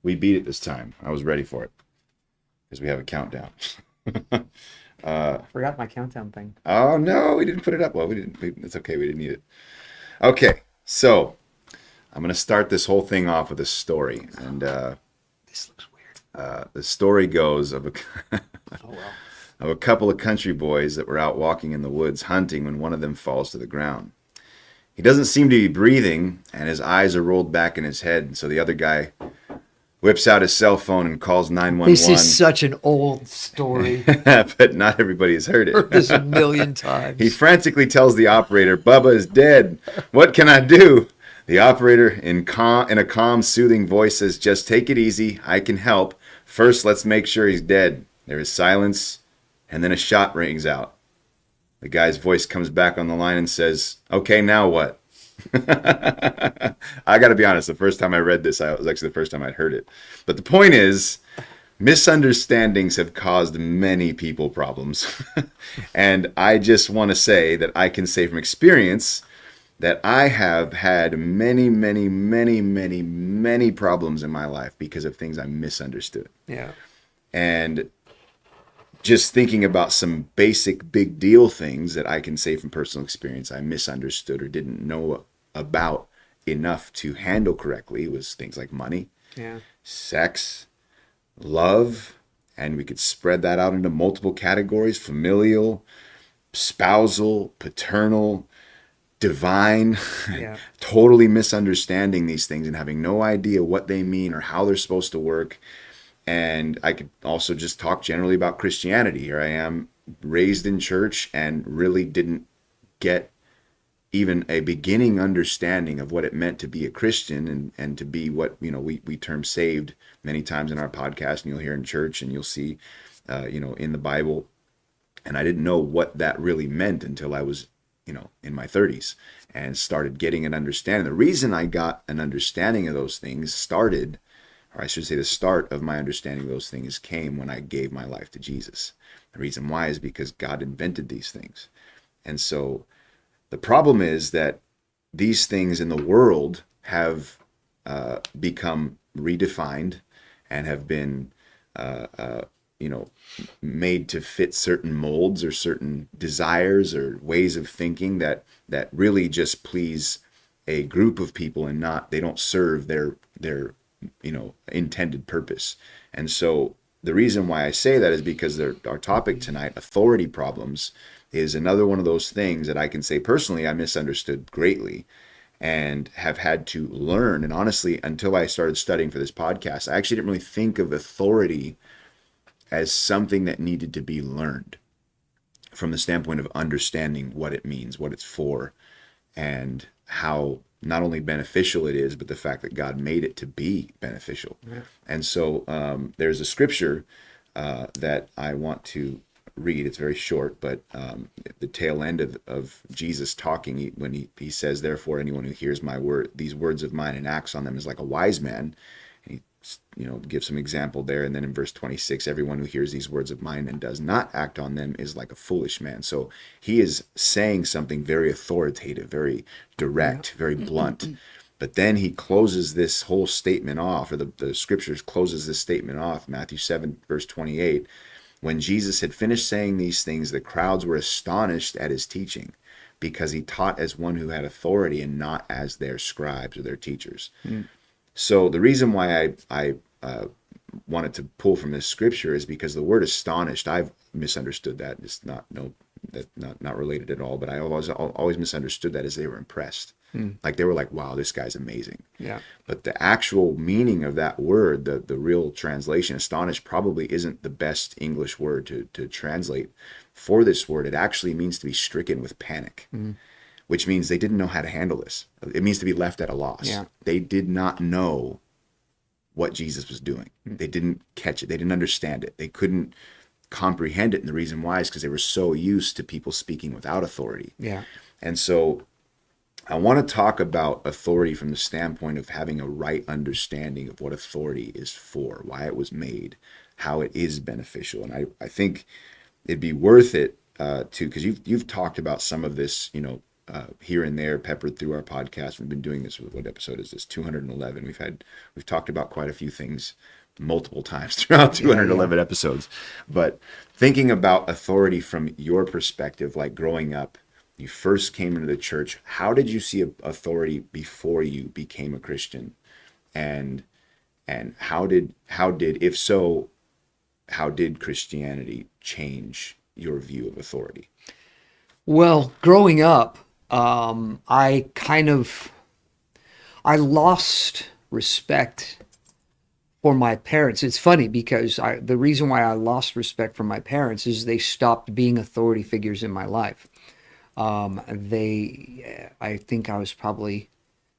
We beat it this time. I was ready for it because we have a countdown. Forgot my countdown thing. Oh no, we didn't put it up. Well, we didn't. It's okay. We didn't need it. Okay, so I'm gonna start this whole thing off with a story, and This looks weird. the story goes of a Oh well. of a couple of country boys that were out walking in the woods hunting when one of them falls to the ground. He doesn't seem to be breathing, and his eyes are rolled back in his head. So the other guy whips out his cell phone and calls This 911. is such an old story. But not everybody has heard Heard this a it. million He times. frantically tells the operator, "Bubba is dead. What can I do?" The operator, in a calm, soothing voice, says, "Just take it easy. I can help. First, let's make sure he's dead." There is silence, and then a shot rings out. The guy's voice comes back on the line and says, "Okay, now what?" I got to be honest, the first time I read this, it was actually the first time I'd heard it. But the point is, misunderstandings have caused many people problems. And I just want to say that I can say from experience that I have had many, many, many, many, many problems in my life because of things I misunderstood. Yeah. And just thinking about some basic big deal things that I can say from personal experience I misunderstood or didn't know about enough to handle correctly was things like money, Yeah. sex, love, and we could spread that out into multiple categories: familial, spousal, paternal, divine. Yeah. Totally misunderstanding these things and having no idea what they mean or how they're supposed to work. And I could also just talk generally about Christianity. Here I am, raised in church, and really didn't get even a beginning understanding of what it meant to be a Christian and to be what, we term saved many times in our podcast, and you'll hear in church and you'll see, in the Bible. And I didn't know what that really meant until I was, in my 30s and started getting an understanding. The reason I got an understanding of those things started, or I should say the start of my understanding of those things came when I gave my life to Jesus. The reason why is because God invented these things. And so the problem is that these things in the world have become redefined and have been, made to fit certain molds or certain desires or ways of thinking that really just please a group of people and they don't serve their intended purpose. And so the reason why I say that is because our topic tonight, authority problems, is another one of those things that I can say personally I misunderstood greatly and have had to learn. And honestly, until I started studying for this podcast, I actually didn't really think of authority as something that needed to be learned from the standpoint of understanding what it means, what it's for, and how not only beneficial it is, but the fact that God made it to be beneficial. Yeah. And so there's a scripture that I want to read. It's very short, but the tail end of Jesus talking, when he says, "Therefore, anyone who hears these words of mine and acts on them is like a wise man." And he, gives some example there. And then in verse 26, "Everyone who hears these words of mine and does not act on them is like a foolish man." So he is saying something very authoritative, very direct, very blunt. But then he closes this whole statement off, or the scriptures closes this statement off, Matthew 7, verse 28. "When Jesus had finished saying these things, the crowds were astonished at his teaching, because he taught as one who had authority and not as their scribes or their teachers." Mm. So the reason why I wanted to pull from this scripture is because the word astonished, I've misunderstood that. It's not related at all, but I always misunderstood that as they were impressed. Like they were like, "Wow, this guy's amazing." Yeah. But the actual meaning of that word, the real translation, astonished, probably isn't the best English word to translate for this word. It actually means to be stricken with panic, which means they didn't know how to handle this. It means to be left at a loss. Yeah. They did not know what Jesus was doing. They didn't catch it. They didn't understand it. They couldn't comprehend it. And the reason why is because they were so used to people speaking without authority. Yeah. And so I want to talk about authority from the standpoint of having a right understanding of what authority is for, why it was made, how it is beneficial. And I think it'd be worth it because you've talked about some of this, here and there peppered through our podcast. We've been doing this. What episode is this? 211. We've talked about quite a few things multiple times throughout Yeah, yeah. 211 episodes. But thinking about authority from your perspective, like growing up, you first came into the church. How did you see authority before you became a Christian? And how did if so, how did Christianity change your view of authority? Well, growing up, I I lost respect for my parents. It's funny because the reason why I lost respect for my parents is they stopped being authority figures in my life. I think I was probably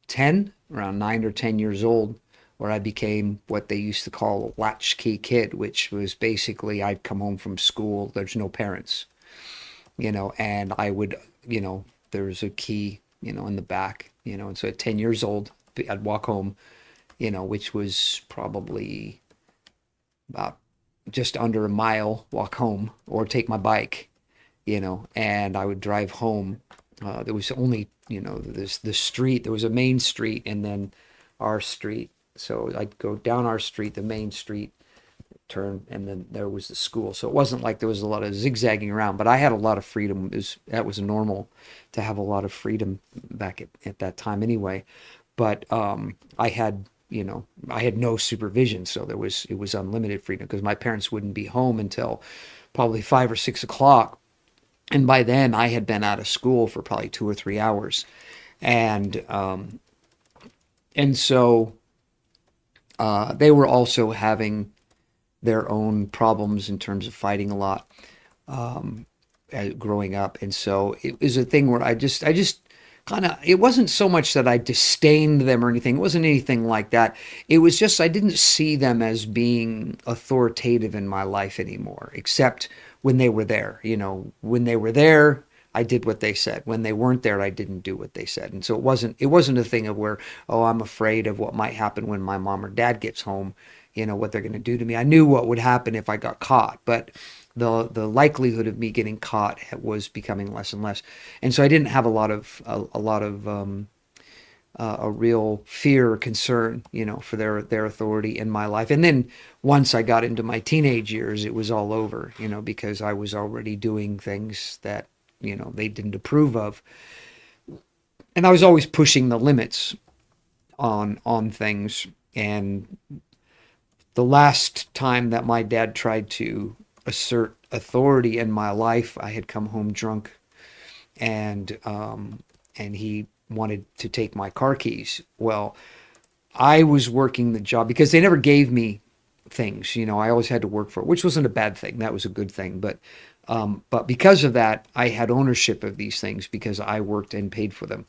10, around 9 or 10 years old, where I became what they used to call a latchkey kid, which was basically I'd come home from school, there's no parents, and I would, there's a key, in the back, and so at 10 years old, I'd walk home, which was probably about just under a mile walk home or take my bike, and I would drive home. There was only, this the street. There was a main street and then our street. So I'd go down our street, the main street, turn, and then there was the school. So it wasn't like there was a lot of zigzagging around, but I had a lot of freedom. That was normal to have a lot of freedom back at that time anyway. But I had no supervision, so it was unlimited freedom because my parents wouldn't be home until probably 5 or 6 o'clock, and by then I had been out of school for probably 2 or 3 hours, and so they were also having their own problems in terms of fighting a lot growing up, and so it was a thing where I just kind of, it wasn't so much that I disdained them or anything. It wasn't anything like that. It was just I didn't see them as being authoritative in my life anymore, except when they were there. When they were there, I did what they said. When they weren't there, I didn't do what they said. And so it wasn't a thing of where, oh, I'm afraid of what might happen when my mom or dad gets home, what they're going to do to me. I knew what would happen if I got caught, but the likelihood of me getting caught was becoming less and less, and so I didn't have a real fear or concern, for their authority in my life. And then once I got into my teenage years, it was all over, because I was already doing things that they didn't approve of, and I was always pushing the limits on things. And the last time that my dad tried to assert authority in my life, I had come home drunk, and he wanted to take my car keys. Well, I was working the job because they never gave me things. I always had to work for it, which wasn't a bad thing. That was a good thing. But because of that, I had ownership of these things because I worked and paid for them.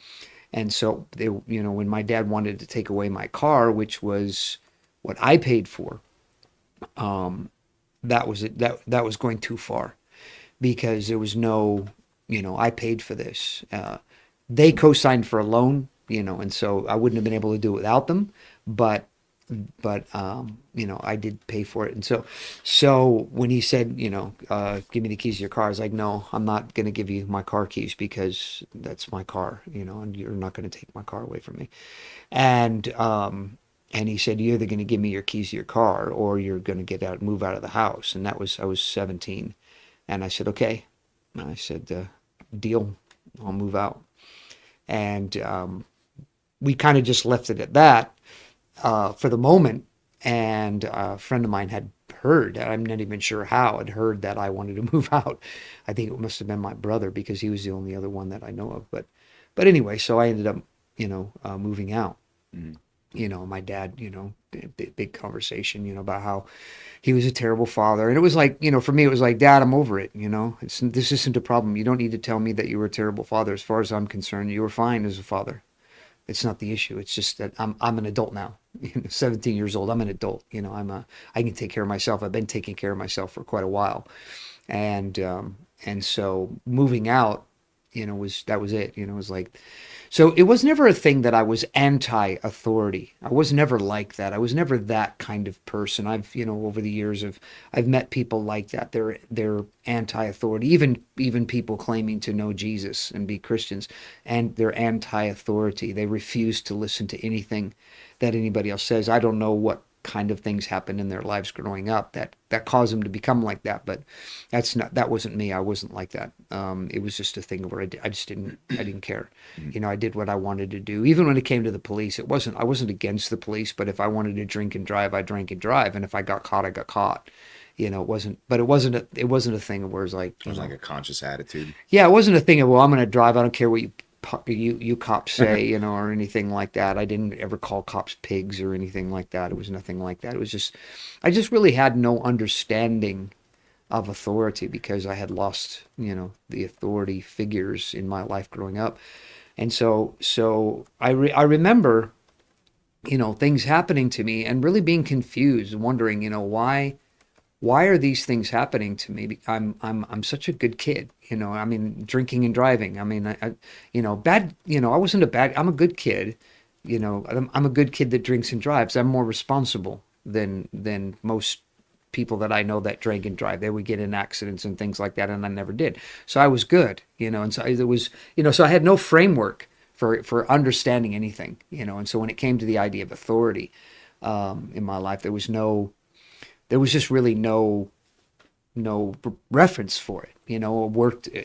And so when my dad wanted to take away my car, which was what I paid for, that was it. That was going too far because there was no, I paid for this. They co-signed for a loan, and so I wouldn't have been able to do it without them. But I did pay for it. And so when he said, give me the keys to your car, I was like, no, I'm not going to give you my car keys because that's my car, and you're not going to take my car away from me. And and he said, you're either going to give me your keys to your car or you're going to move out of the house. And I was 17. And I said, okay. And I said, deal, I'll move out. And we kind of just left it at that for the moment. And a friend of mine had heard, I'm not even sure how, had heard that I wanted to move out. I think it must have been my brother because he was the only other one that I know of. But anyway, so I ended up, moving out. Mm. My dad, big conversation, about how he was a terrible father. And it was like, for me, it was like, Dad, I'm over it. This isn't a problem. You don't need to tell me that you were a terrible father. As far as I'm concerned, you were fine as a father. It's not the issue. It's just that I'm an adult now. 17 years old. I'm an adult. I can take care of myself. I've been taking care of myself for quite a while. And so moving out, that was it. It was like, So it was never a thing that I was anti-authority. I was never like that. I was never that kind of person. I've, over the years I've met people like that. They're anti-authority. Even people claiming to know Jesus and be Christians, and they're anti-authority. They refuse to listen to anything that anybody else says. I don't know what kind of things happened in their lives growing up that caused them to become like that, but that wasn't me. I wasn't like that. It was just a thing where I just didn't care. I did what I wanted to do. Even when it came to the police, I wasn't against the police, but if I wanted to drink and drive, I drank and drive, and if I got caught, I got caught. It wasn't a thing where it's like, It was like a conscious attitude. yeah, it wasn't a thing of, well, I'm going to drive. I don't care what you cops say, or anything like that. I didn't ever call cops pigs or anything like that. It was nothing like that. It was just, I just really had no understanding of authority because I had lost, the authority figures in my life growing up. And so I remember, things happening to me and really being confused, wondering, why are these things happening to me? I'm such a good kid, I mean, drinking and driving. I mean, bad, I wasn't a bad, I'm a good kid, I'm a good kid that drinks and drives. I'm more responsible than most people that I know that drink and drive. They would get in accidents and things like that, and I never did. So I was good, and so it was, so I had no framework for understanding anything, and so when it came to the idea of authority in my life, there was just really no reference for it.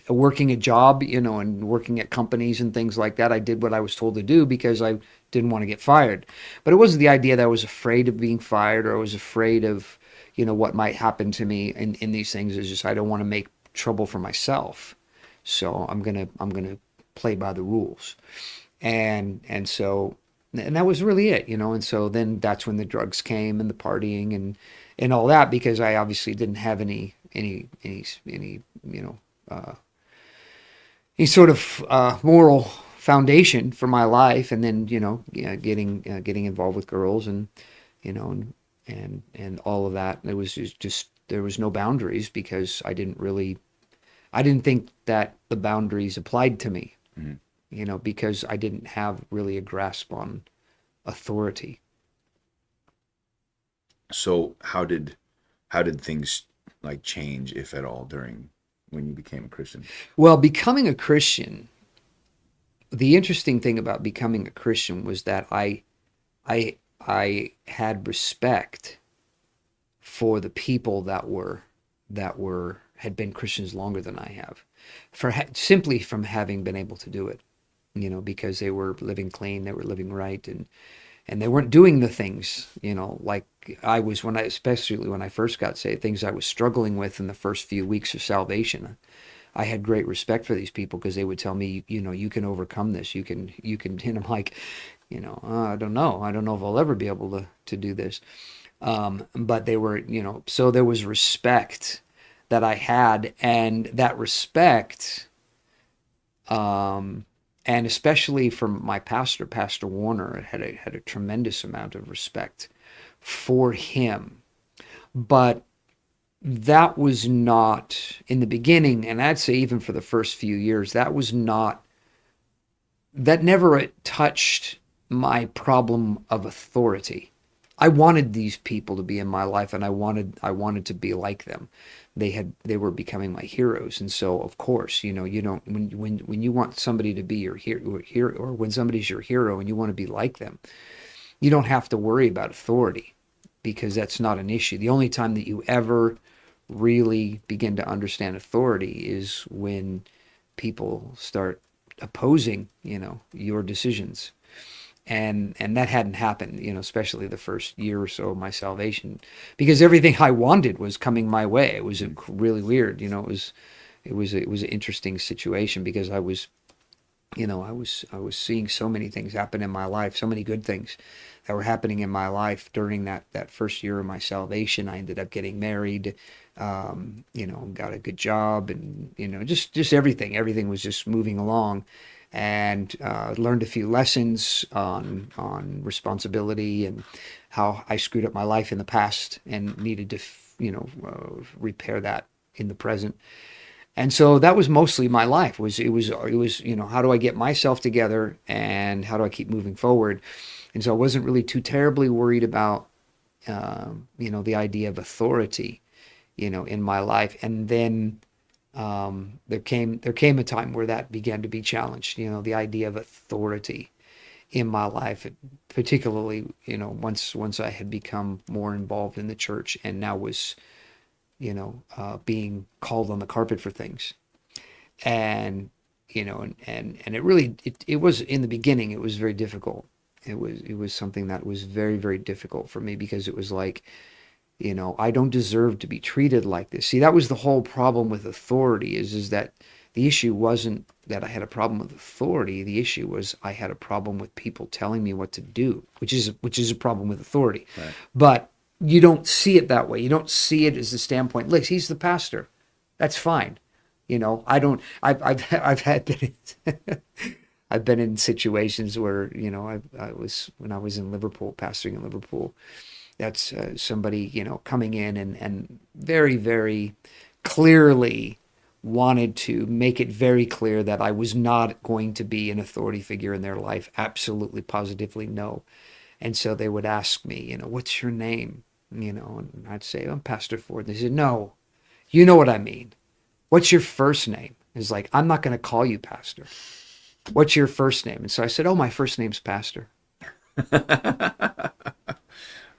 Working a job, and working at companies and things like that. I did what I was told to do because I didn't want to get fired. But it wasn't the idea that I was afraid of being fired or I was afraid of, what might happen to me in these things. It's just I don't want to make trouble for myself. So I'm gonna play by the rules. And that was really it, and so then that's when the drugs came and the partying and all that, because I obviously didn't have any any sort of moral foundation for my life. And then getting involved with girls and you know and all of that. It was just there was no boundaries because I didn't think that the boundaries applied to me, Mm-hmm. because I didn't have really a grasp on authority. So how did things like change, if at all, during when you became a Christian? Well, becoming a Christian, the interesting thing about becoming a Christian was that I had respect for the people that had been Christians longer than I have, simply from having been able to do it, because they were living clean, they were living right, and they weren't doing the things, like I was especially when I first got saved, things I was struggling with in the first few weeks of salvation. I had great respect for these people because they would tell me, you can overcome this. You can, and I'm like, I don't know. I don't know if I'll ever be able to do this. But they were, so there was respect that I had, and that respect, and especially from my pastor, Pastor Warner, had a tremendous amount of respect for him. But that was not in the beginning, and I'd say even for the first few years, that never touched my problem of authority. I wanted these people to be in my life, and I wanted to be like them. They were becoming my heroes, and so of course, you don't when you want somebody to be your hero, or when somebody's your hero and you want to be like them, you don't have to worry about authority because that's not an issue. The only time that you ever really begin to understand authority is when people start opposing, your decisions. And that hadn't happened, especially the first year or so of my salvation, because everything I wanted was coming my way. It was really weird, it was an interesting situation because I was seeing so many things happen in my life, so many good things that were happening in my life during that first year of my salvation. I ended up getting married, got a good job, and just everything was just moving along, and learned a few lessons on responsibility and how I screwed up my life in the past and needed to repair that in the present. And so that was mostly my life. It was how do I get myself together and how do I keep moving forward? And so I wasn't really too terribly worried about the idea of authority, in my life. And then there came a time where that began to be challenged. The idea of authority in my life, particularly once I had become more involved in the church and now was being called on the carpet for things. And and it was, in the beginning, it was very difficult. It was something that was very, very difficult for me, because it was like, I don't deserve to be treated like this. See, that was the whole problem with authority, is that the issue wasn't that I had a problem with authority. The issue was I had a problem with people telling me what to do, which is a problem with authority. Right. But you don't see it that way. You don't see it as a standpoint. Look, he's the pastor. That's fine. I don't. I've had been I've been in situations where I was, when I was in Liverpool, pastoring in Liverpool. That's somebody coming in and very, very clearly wanted to make it very clear that I was not going to be an authority figure in their life. Absolutely, positively no. And so they would ask me, what's your name? And I'd say, I'm Pastor Ford. They said, no, you know what I mean. What's your first name? It's like, I'm not going to call you pastor. What's your first name? And so I said, oh, my first name's Pastor.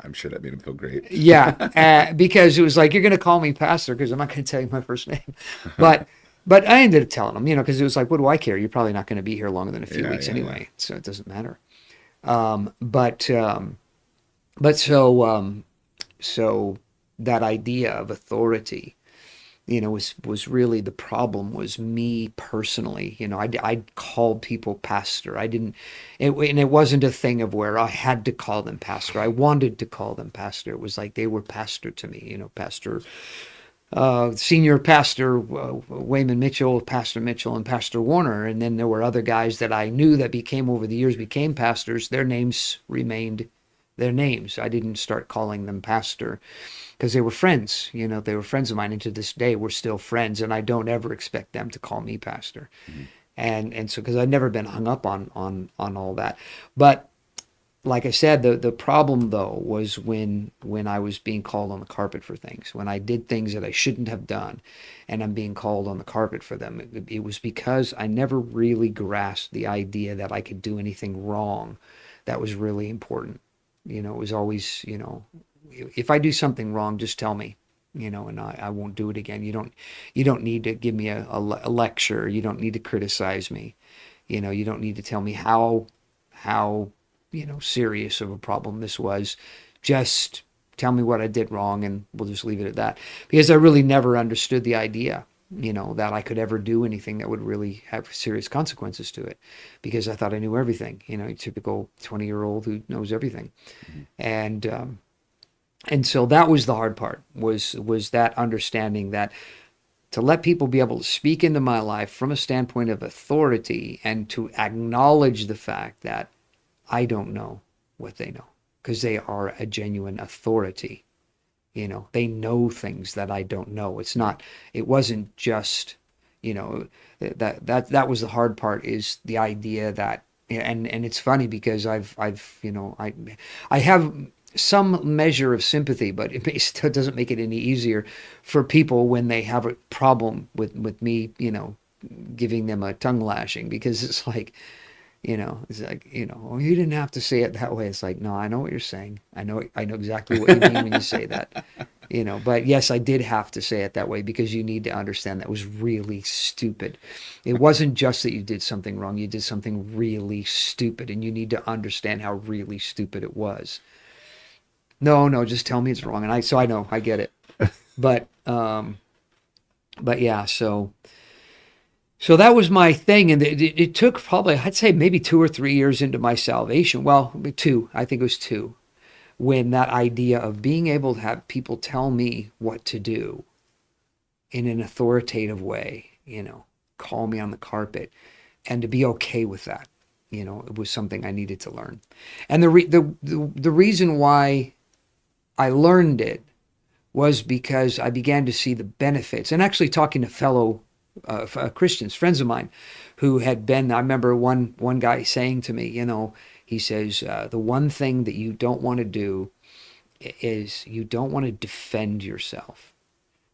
I'm sure that made him feel great. Yeah, because it was like, you're going to call me pastor because I'm not going to tell you my first name. But but I ended up telling them, because it was like, what do I care? You're probably not going to be here longer than a few weeks anyway, so it doesn't matter. But so that idea of authority, was really the problem, was me personally. I called people pastor. I didn't, and it wasn't a thing of where I had to call them pastor. I wanted to call them pastor. It was like they were pastor to me, pastor, senior pastor Wayman Mitchell, Pastor Mitchell, and Pastor Warner. And then there were other guys that I knew that over the years became pastors. Their names remained their names. I didn't start calling them pastor because they were friends. They were friends of mine, and to this day we're still friends. And I don't ever expect them to call me pastor. Mm-hmm. And so, because I've never been hung up on all that. But like I said, the problem though was when I was being called on the carpet for things, when I did things that I shouldn't have done, and I'm being called on the carpet for them. It was because I never really grasped the idea that I could do anything wrong that was really important. It was always, if I do something wrong, just tell me, and I won't do it again. You don't need to give me a lecture. You don't need to criticize me. You don't need to tell me how serious of a problem this was. Just tell me what I did wrong, and we'll just leave it at that. Because I really never understood the idea, that I could ever do anything that would really have serious consequences to it, because I thought I knew everything, a typical 20-year-old who knows everything. Mm-hmm. And so that was the hard part, was that understanding that to let people be able to speak into my life from a standpoint of authority, and to acknowledge the fact that I don't know what they know, because they are a genuine authority. They know things that I don't know. It wasn't just, that was the hard part, is the idea that, and it's funny because I have some measure of sympathy, but it still doesn't make it any easier for people when they have a problem with me, giving them a tongue lashing, because it's like, well, you didn't have to say it that way. It's like, no, I know what you're saying. I know exactly what you mean when you say that, but yes, I did have to say it that way, because you need to understand that was really stupid. It wasn't just that you did something wrong. You did something really stupid, and you need to understand how really stupid it was. No, just tell me it's wrong. And I know, I get it. But yeah, so that was my thing. And it took probably, I'd say maybe 2 or 3 years into my salvation. Well, 2, I think it was 2, when that idea of being able to have people tell me what to do in an authoritative way, call me on the carpet, and to be okay with that, it was something I needed to learn. And the reason why I learned it was because I began to see the benefits, and actually talking to fellow Christians, friends of mine, who had been. I remember one guy saying to me, he says, the one thing that you don't want to do is you don't want to defend yourself.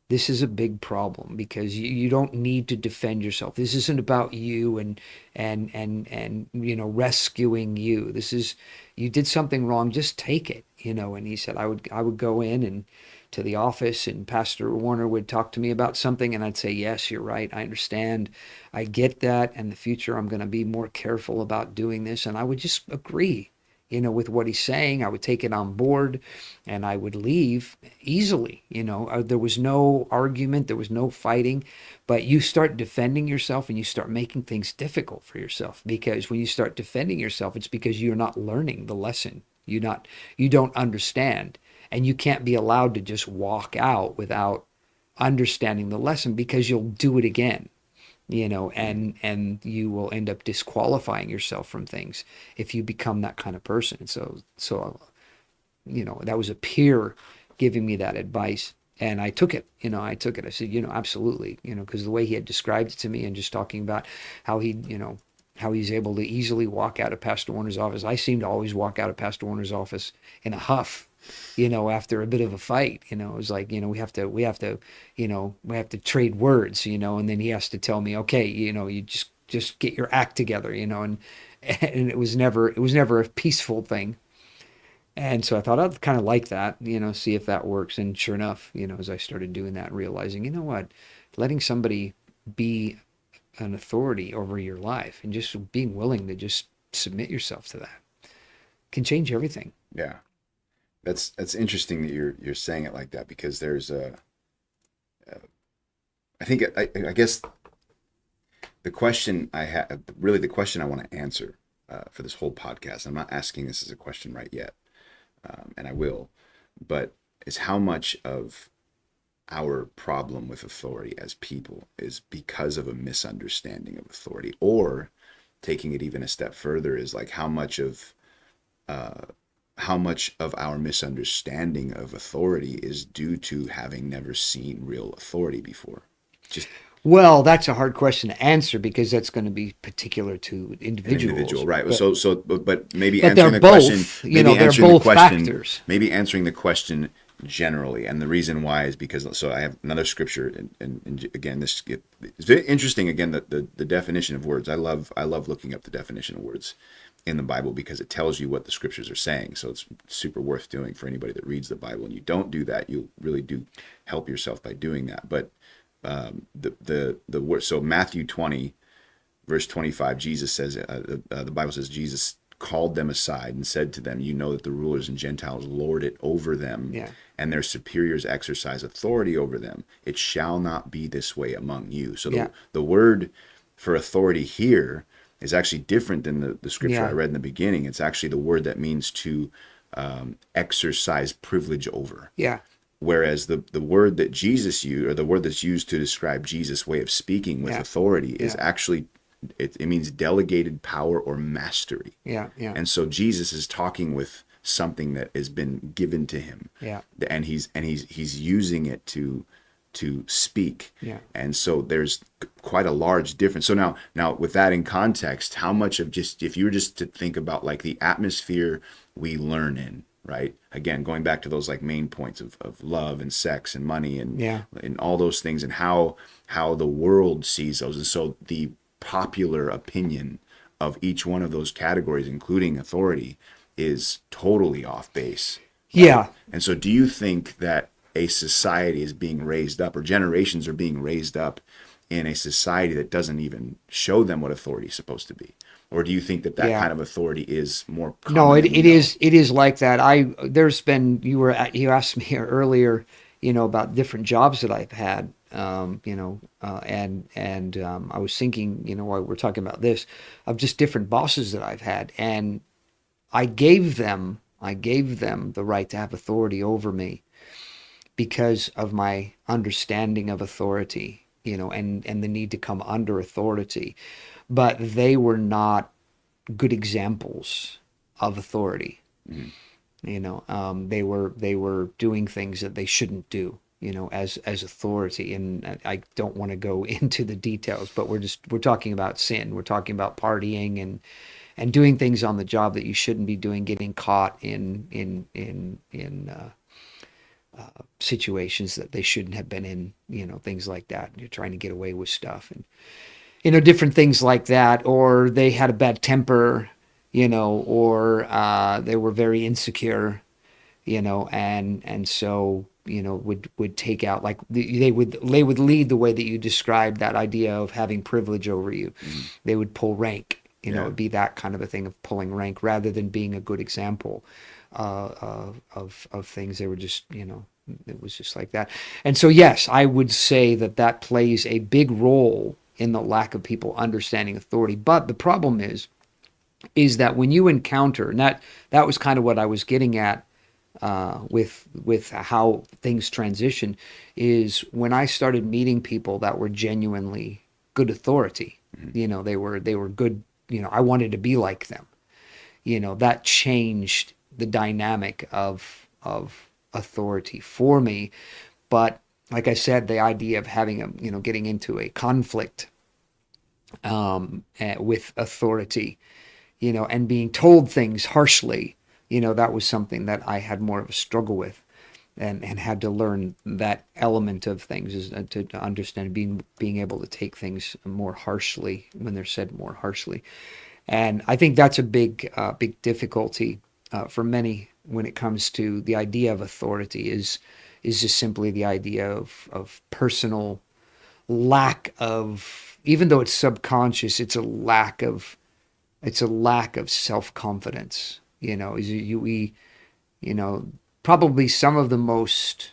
This is a big problem because you don't need to defend yourself. This isn't about you and rescuing you. This is, you did something wrong, just take it. And he said I would go in and to the office, and Pastor Warner would talk to me about something, and I'd say, yes, you're right, I understand, I get that, in the future I'm going to be more careful about doing this. And I would just agree with what he's saying. I would take it on board, and I would leave easily. There was no argument, there was no fighting. But you start defending yourself, and you start making things difficult for yourself, because when you start defending yourself, it's because you're not learning the lesson. You don't understand, and you can't be allowed to just walk out without understanding the lesson, because you'll do it again. And you will end up disqualifying yourself from things if you become that kind of person. So that was a peer giving me that advice, and I took it. I said, absolutely, because the way he had described it to me, and just talking about how how he's able to easily walk out of Pastor Warner's office. I seem to always walk out of Pastor Warner's office in a huff, after a bit of a fight. It was like, we have to trade words, and then he has to tell me, okay, you just get your act together, and it was never a peaceful thing. And so I thought I'd kind of like that, see if that works. And sure enough, as I started doing that, realizing, what, letting somebody be an authority over your life, and just being willing to just submit yourself to that, can change everything. Yeah. That's interesting that you're saying it like that, because there's I think I guess the question I have, really the question I want to answer for this whole podcast, I'm not asking this as a question right yet, and I will, but is how much of our problem with authority as people is because of a misunderstanding of authority, or taking it even a step further, is like uh, how much of our misunderstanding of authority is due to having never seen real authority before. Just Well, that's a hard question to answer, because that's going to be particular to an individuals. individual, right? But But maybe but answering they're the question, both, they're both factors. maybe answering the question generally. And the reason why is because, so I have another scripture, and again, it's very interesting. Again, the definition of words. I love looking up the definition of words in the Bible, because it tells you what the scriptures are saying. So it's super worth doing for anybody that reads the Bible. And you don't do that, you really do help yourself by doing that. But the word, so Matthew 20 verse 25, Jesus says, the Bible says, Jesus called them aside and said to them, you know that the rulers and Gentiles lord it over them, Yeah. and their superiors exercise authority over them. It shall not be this way among you. So Yeah. the word for authority here is actually different than the scripture I Yeah. read in the beginning. It's actually the word that means to exercise privilege over. Yeah. Whereas the word that Jesus used, or the word that's used to describe Jesus' way of speaking with Yeah. authority, is Yeah. actually, it means delegated power or mastery. Yeah. Yeah. And so Jesus is talking with something that has been given to him, Yeah. and he's using it to speak. Yeah. And so there's quite a large difference. So now with that in context, how much of, just if you were just to think about like the atmosphere we learn in, right? Again, going back to those like main points of love and sex and money Yeah. and all those things, and how the world sees those. And so the popular opinion of each one of those categories, including authority, is totally off base, right? Yeah. And so do you think that a society is being raised up, or generations are being raised up in a society that doesn't even show them what authority is supposed to be? Or do you think that Yeah. kind of authority is more No, common it, than we it know? is it is like that. There's been, you asked me earlier, about different jobs that I've had, and I was thinking, while we're talking about this, of just different bosses that I've had, and I gave them the right to have authority over me because of my understanding of authority, and the need to come under authority, but they were not good examples of authority. Mhm. They were doing things that they shouldn't do. as authority. And I don't want to go into the details, but we're talking about sin. We're talking about partying and doing things on the job that you shouldn't be doing, getting caught in situations that they shouldn't have been in, things like that. You're trying to get away with stuff, and different things like that. Or they had a bad temper, or they were very insecure, and so would take out, like they would lead the way that you described, that idea of having privilege over you. Mm-hmm. They would pull rank. Yeah. It'd be that kind of a thing of pulling rank rather than being a good example of things. They were just, it was just like that. And so, yes, I would say that plays a big role in the lack of people understanding authority. But the problem is that when you encounter, and that was kind of what I was getting at with how things transition, is when I started meeting people that were genuinely good authority. Mm-hmm. They were good. I wanted to be like them. That changed the dynamic of authority for me. But like I said, the idea of having getting into a conflict with authority, and being told things harshly, that was something that I had more of a struggle with, and had to learn that element of things, is to understand being able to take things more harshly when they're said more harshly. And I think that's a big difficulty for many when it comes to the idea of authority, is just simply the idea of personal lack of, even though it's subconscious, it's a lack of self-confidence. Probably some of the most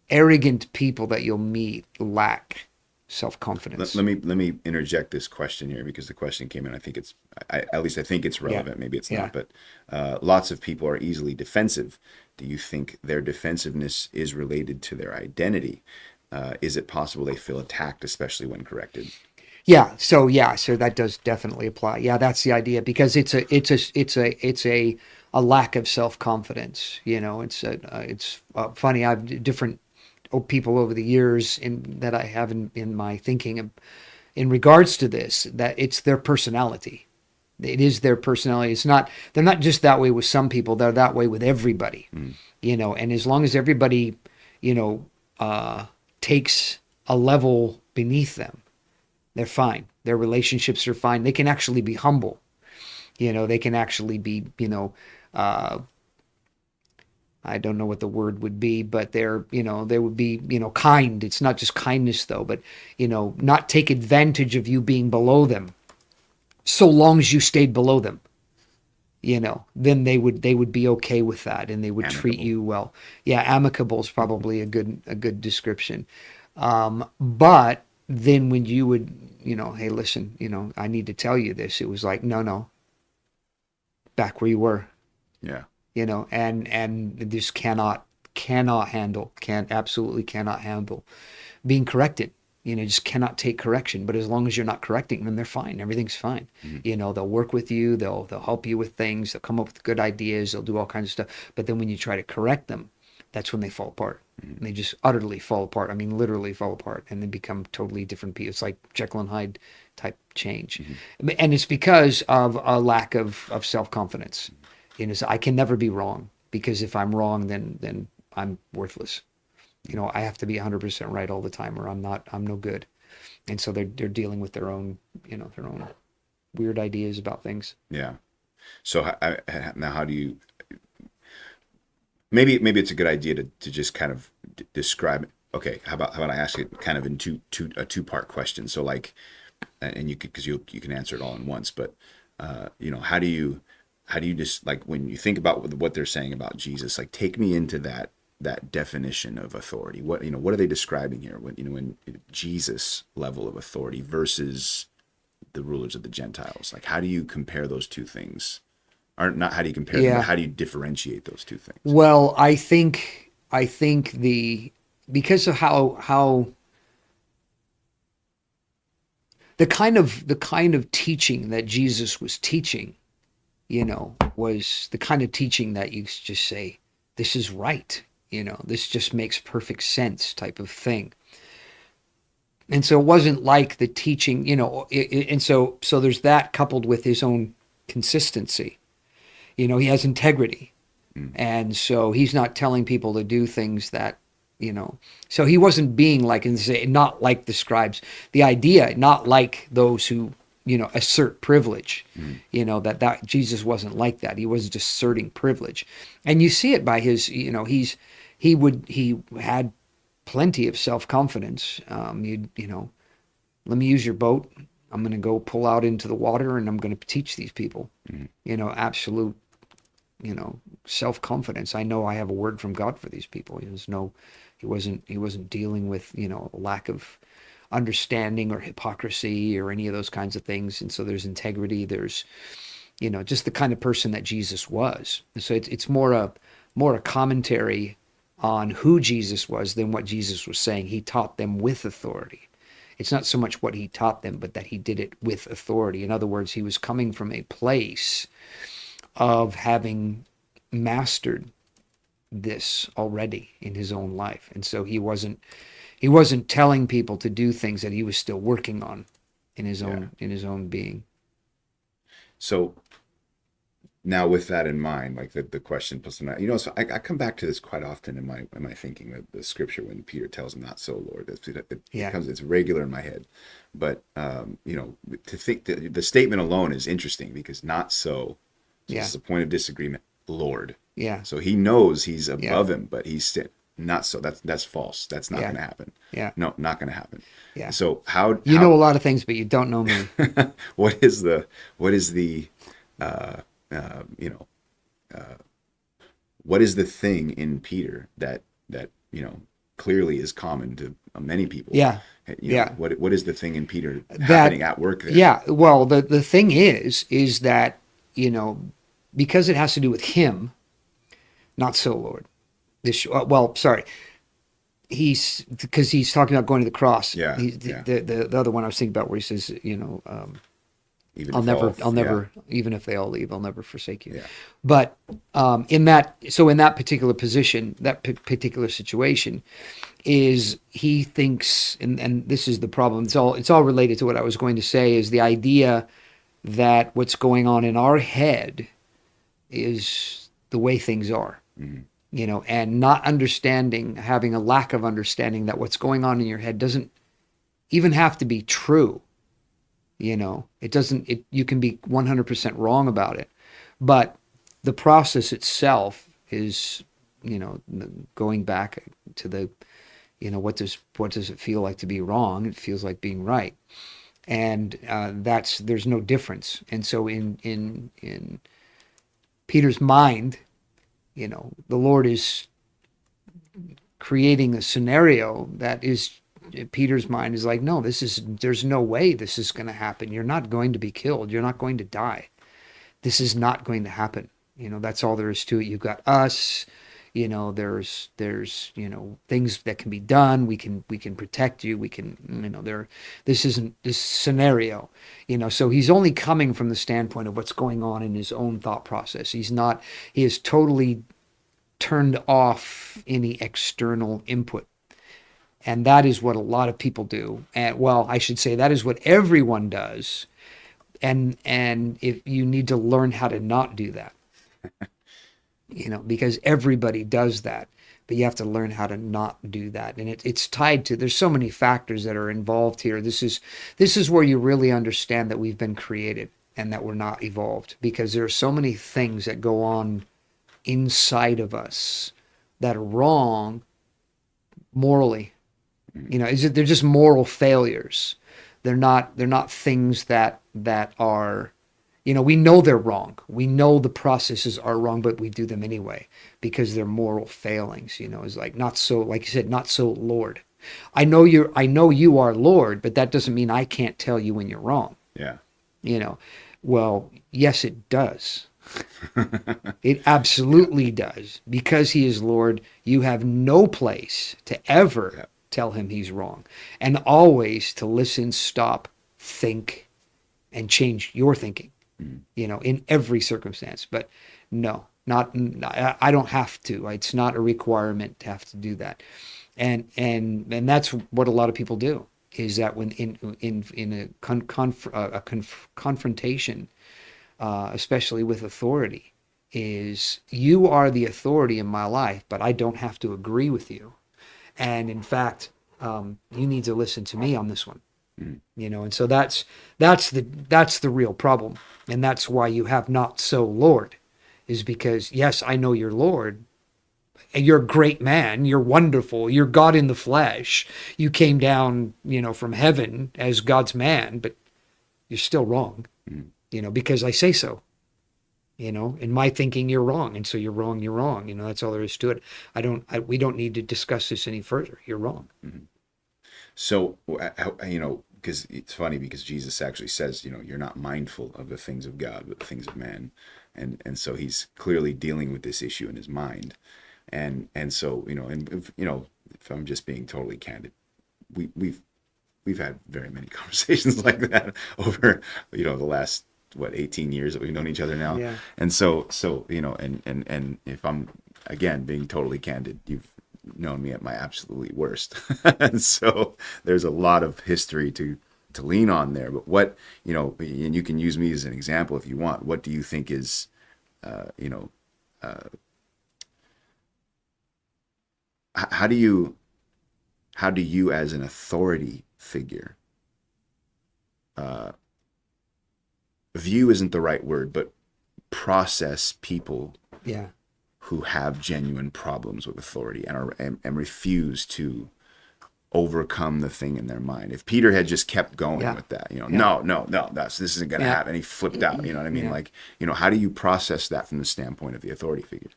arrogant people that you'll meet lack self-confidence. Let me interject this question here, because the question came in. I think at least I think it's relevant. Yeah. Maybe it's Yeah. not, but lots of people are easily defensive. Do you think their defensiveness is related to their identity? Is it possible they feel attacked, especially when corrected? So that does definitely apply. Yeah, that's the idea, because it's a lack of self-confidence. It's funny. I've different people over the years that I have in my thinking in regards to this, that it's their personality. It is their personality. It's not, they're not just that way with some people, they're that way with everybody. Mm. And as long as everybody, takes a level beneath them, they're fine. Their relationships are fine. They can actually be humble. They can actually be, I don't know what the word would be, but they would be, kind. It's not just kindness though, but, not take advantage of you being below them, so long as you stayed below them, then they would be okay with that, and they would treat you well. Yeah. Amicable is probably a good description. But then when you would, hey, listen, I need to tell you this. It was like, no, back where you were. Yeah. And this absolutely cannot handle being corrected. Just cannot take correction. But as long as you're not correcting them, they're fine. Everything's fine. Mm-hmm. They'll work with you. They'll help you with things. They'll come up with good ideas. They'll do all kinds of stuff. But then when you try to correct them, that's when they fall apart. Mm-hmm. And they just utterly fall apart. I mean, literally fall apart, and then become totally different people. It's like Jekyll and Hyde type change. Mm-hmm. And it's because of a lack of self-confidence. So I can never be wrong, because if I'm wrong, then I'm worthless. I have to be 100% right all the time, or I'm no good. And so they're dealing with their own weird ideas about things. Yeah. So now, how do you? Maybe it's a good idea to just kind of describe. Okay, how about I ask it kind of in a two-part question? So like, and you could, because you can answer it all in once. But how do you just, like, when you think about what they're saying about Jesus, like, take me into that definition of authority. What are they describing here? When Jesus' level of authority versus the rulers of the Gentiles, like, how do you compare those two things? Or not how do you compare them, but how do you differentiate those two things? Well, I think because of how the kind of teaching that Jesus was teaching, was the kind of teaching that you just say, this is right. This just makes perfect sense type of thing. And so it wasn't like the teaching, and so there's that coupled with his own consistency. He has integrity. Mm. And so he's not telling people to do things that, so he wasn't being like, and say, not like the scribes. The idea, not like those who, assert privilege, Mm. that Jesus wasn't like that. He wasn't asserting privilege. And you see it by his, he had plenty of self-confidence. Let me use your boat. I'm going to go pull out into the water and I'm going to teach these people, Mm. Absolute, self-confidence. I know I have a word from God for these people. He wasn't dealing with, a lack of understanding or hypocrisy or any of those kinds of things. And so there's integrity. There's, just the kind of person that Jesus was. So it's more a commentary on who Jesus was than what Jesus was saying. He taught them with authority. It's not so much what he taught them, but that he did it with authority. In other words, he was coming from a place of having mastered this already in his own life. And so he wasn't telling people to do things that he was still working on in his own being. So now with that in mind, like the question plus so I come back to this quite often in my thinking, the scripture when Peter tells him, "Not so, Lord." It's regular in my head. But to think that the statement alone is interesting because not so. So it's a point of disagreement, Lord. Yeah. So he knows he's above him, but he's not so. That's false. That's not going to happen. Yeah. No, not going to happen. Yeah. So how know a lot of things, but you don't know me. what is the what is the thing in Peter that clearly is common to many people? Yeah. What is the thing in Peter happening at work there? Yeah. Well, the thing is that, because it has to do with him, not so, Lord. Because he's talking about going to the cross. Yeah. The other one I was thinking about where he says, Even I'll never, even if they all leave, I'll never forsake you. Yeah. But in that particular position, that particular situation, is he thinks, and this is the problem. It's all related to what I was going to say. Is the idea that what's going on in our head is the way things are. Mm-hmm. And not understanding, having a lack of understanding that what's going on in your head doesn't even have to be true. It doesn't, you can be 100% wrong about it, but the process itself is, going back to the, what does it feel like to be wrong? It feels like being right. And there's no difference. And so in Peter's mind, the Lord is creating a scenario that is, Peter's mind is like, no, there's no way this is going to happen. You're not going to be killed. You're not going to die. This is not going to happen. That's all there is to it. You've got us, there's things that can be done. We can protect you. We can, this isn't this scenario, so he's only coming from the standpoint of what's going on in his own thought process. He is totally turned off any external input. And that is what a lot of people do. And I should say that is what everyone does. And if you need to learn how to not do that, because everybody does that, but you have to learn how to not do that. And it's tied to, there's so many factors that are involved here. This is where you really understand that we've been created and that we're not evolved, because there are so many things that go on inside of us that are wrong morally. They're just moral failures. They're not things that are, we know they're wrong. We know the processes are wrong, but we do them anyway because they're moral failings. It's like, not so, like you said, not so, Lord. I know you are Lord, but that doesn't mean I can't tell you when you're wrong. Yeah. Well, yes, it does. It absolutely does. Because he is Lord, you have no place to ever tell him he's wrong, and always to listen, stop, think, and change your thinking, in every circumstance. But no, Not, I don't have to. It's not a requirement to have to do that. And that's what a lot of people do, is that when in confrontation, especially with authority, is you are the authority in my life, but I don't have to agree with you. And in fact, you need to listen to me on this one. Mm. And so that's the real problem, and that's why you have not so Lord, is because yes, I know you're Lord, and you're a great man, you're wonderful, you're God in the flesh, you came down, from heaven as God's man, but you're still wrong, Mm. because I say so. In my thinking, you're wrong, and so you're wrong. You're wrong. That's all there is to it. We don't need to discuss this any further. You're wrong. Mm. So, because it's funny because Jesus actually says, you're not mindful of the things of God, but the things of man. And so he's clearly dealing with this issue in his mind. And so, if I'm just being totally candid, we've had very many conversations like that over, the last, 18 years that we've known each other now. Yeah. And so, and if I'm, again, being totally candid, you've known me at my absolutely worst. And so there's a lot of history to lean on there. But what, and you can use me as an example if you want. What do you think is, uh, you know, uh, how do you as an authority figure, uh, view isn't the right word, but process people Yeah. who have genuine problems with authority and refuse to overcome the thing in their mind. If Peter had just kept going Yeah. with that, Yeah. no, this isn't going to Yeah. happen. And he flipped out, you know what I mean? Yeah. Like, how do you process that from the standpoint of the authority figure?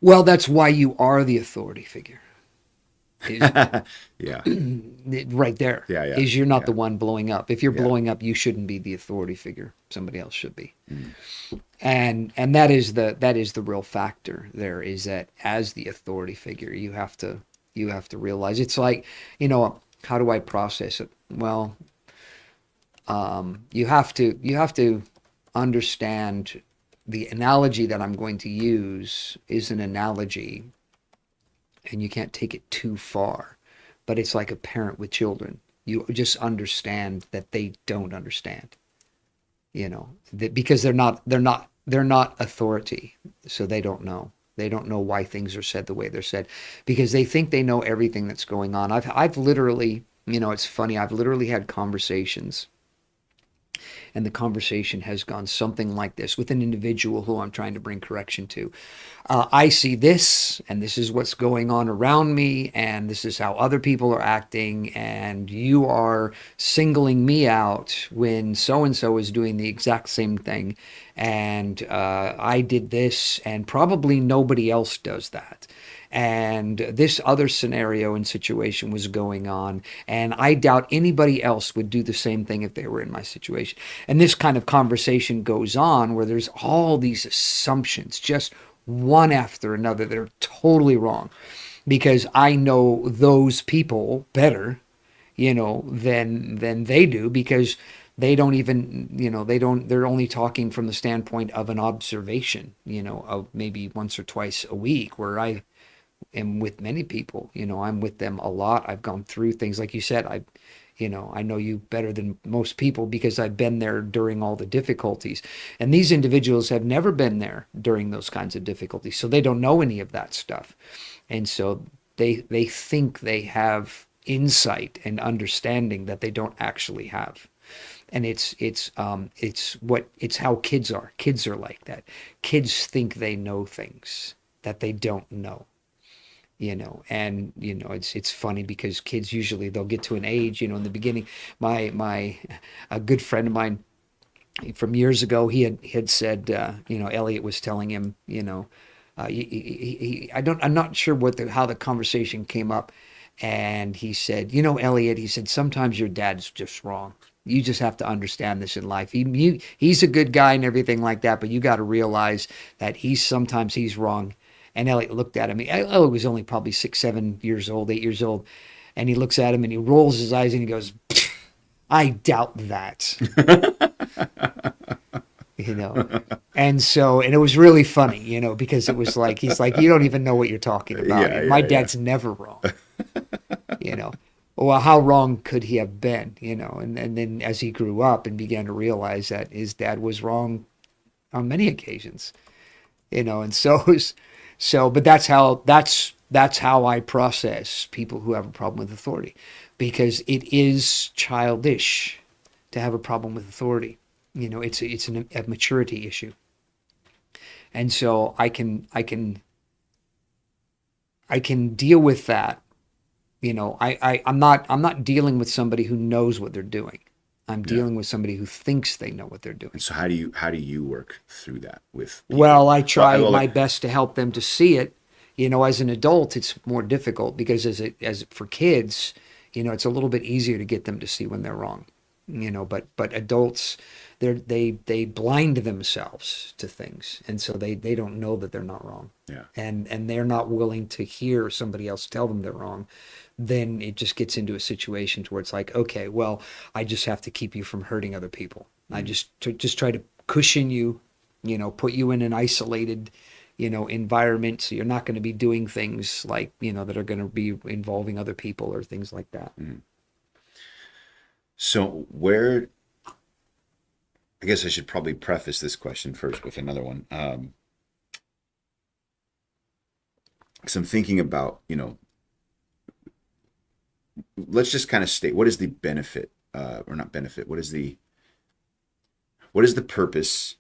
Well, that's why you are the authority figure. Yeah. Right there. Yeah, yeah, Is you're not yeah. the one blowing up. If you're Yeah. blowing up, you shouldn't be the authority figure. Somebody else should be. Mm. And that is the real factor there, is that as the authority figure, you have to realize, it's like, how do I process it? Well, you have to understand the analogy that I'm going to use is an analogy, and you can't take it too far, but it's like a parent with children. You just understand that they don't understand, that because they're not authority, so they don't know why things are said the way they're said, because they think they know everything that's going on. I've literally, it's funny, I've literally had conversations, and the conversation has gone something like this with an individual who I'm trying to bring correction to. I see this, and this is what's going on around me, and this is how other people are acting, and you are singling me out when so and so is doing the exact same thing, and I did this, and probably nobody else does that. And this other scenario and situation was going on, and I doubt anybody else would do the same thing if they were in my situation. And this kind of conversation goes on where there's all these assumptions, just one after another, that are totally wrong, because I know those people better, than they do, because they don't even, they're only talking from the standpoint of an observation, of maybe once or twice a week, where I am with many people. I'm with them a lot. I've gone through things, like you said. I know you better than most people because I've been there during all the difficulties. And these individuals have never been there during those kinds of difficulties, so they don't know any of that stuff. And so they think they have insight and understanding that they don't actually have. And it's how kids are. Kids are like that. Kids think they know things that they don't know. And it's funny because kids, usually they'll get to an age, in the beginning. My a good friend of mine from years ago, he had said, Elliot was telling him, I'm not sure how the conversation came up, and he said, Elliot, he said, sometimes your dad's just wrong. You just have to understand this in life. He's a good guy and everything like that, but you got to realize that sometimes he's wrong. And Elliot looked at him. Elliot was only probably 6, 7 years old, 8 years old. And he looks at him and he rolls his eyes and he goes, I doubt that. you know. And so, and it was really funny, you know, because it was like, he's like, you don't even know what you're talking about. Yeah, You know, my yeah, yeah. dad's never wrong, you know. Well, how wrong could he have been, you know? And then as he grew up and began to realize that his dad was wrong on many occasions, you know, and but that's how I process people who have a problem with authority, because it is childish to have a problem with authority. You know, a maturity issue. And so I can deal with that. You know, I'm not dealing with somebody who knows what they're doing. I'm Yeah. dealing with somebody who thinks they know what they're doing. And so how do you work through that with people? Well, I Well, try well, my best to help them to see it. You know, as an adult, it's more difficult because as for kids, you know, it's a little bit easier to get them to see when they're wrong. You know, but adults, they blind themselves to things, and so they don't know that they're not wrong, yeah. and they're not willing to hear somebody else tell them they're wrong. Then it just gets into a situation to where it's like, okay, well, I just have to keep you from hurting other people. I Mm. just try to cushion you, you know, put you in an isolated, you know, environment, so you're not going to be doing things like, you know, that are going to be involving other people or things like that. Mm. So where I guess I should probably preface this question first with another one. 'Cause I'm thinking about, let's just kind of state what is the benefit, or not benefit, what is the purpose